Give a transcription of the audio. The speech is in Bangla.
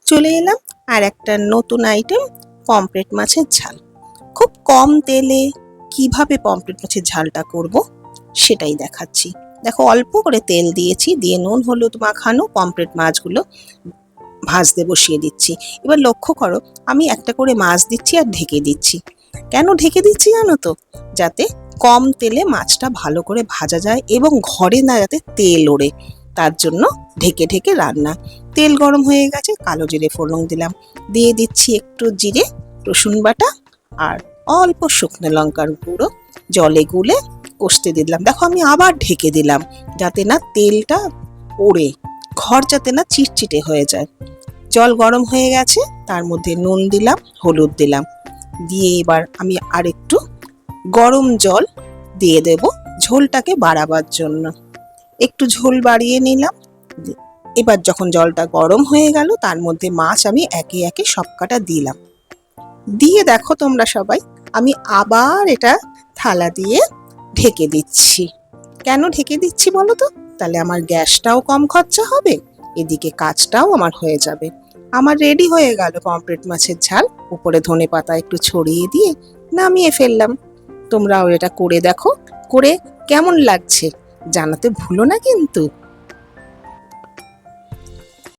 চলে এলাম আর একটা নতুন আইটেম, পমফ্রেট মাছের ঝাল। খুব কম তেলে কিভাবে পমফ্রেট মাছের ঝালটা করব সেটাই দেখাচ্ছি। দেখো, অল্প করে তেল দিয়েছি, দিয়ে নুন হলুদ মাখানো পমফ্রেট মাছগুলো ভাজতে বসিয়ে দিচ্ছি। এবার লক্ষ্য করো, আমি একটা করে মাছ দিচ্ছি আর ঢেকে দিচ্ছি। কেন ঢেকে দিচ্ছি জানো তো? যাতে কম তেলে মাছটা ভালো করে ভাজা যায় এবং ঘরে না যাতে তেল ওড়ে, তার জন্য ঢেকে ঢেকে রান্না। তেল গরম হয়ে গেছে, কালো জিরে ফোড়ন দিলাম, দিয়ে দিচ্ছি একটু জিরে, রসুন বাটা আর অল্প শুকনো লঙ্কার গুঁড়ো, জলে গুলে কষতে দিলাম। দেখো, আমি আবার ঢেকে দিলাম যাতে না তেলটা ওড়ে, ঘর যাতে না চিটচিটে হয়ে যায়। জল গরম হয়ে গেছে, তার মধ্যে নুন দিলাম, হলুদ দিলাম, দিয়ে এবার আমি আরেকটু গরম জল দিয়ে দেব ঝোলটাকে বাড়াবার জন্য। একটু ঝোল বাড়িয়ে নিলাম। এবার যখন জলটা গরম হয়ে গেল, তার মধ্যে মাছ আমি একে একে সবকটা দিলাম। দিয়ে দেখো তোমরা সবাই, আমি আবার এটা থালা দিয়ে ঢেকে দিচ্ছি। কেন ঢেকে দিচ্ছি বলো তো? তাহলে আমার গ্যাসটাও কম খরচা হবে, এদিকে কাজটাও আমার হয়ে যাবে। আমার রেডি হয়ে গেল পমফ্রেট মাছের ঝাল। উপরে ধনেপাতা একটু ছড়িয়ে দিয়ে নামিয়ে ফেললাম। তোমরাও এটা করে দেখো, করে কেমন লাগছে জানাতে ভুলো না কিন্তু।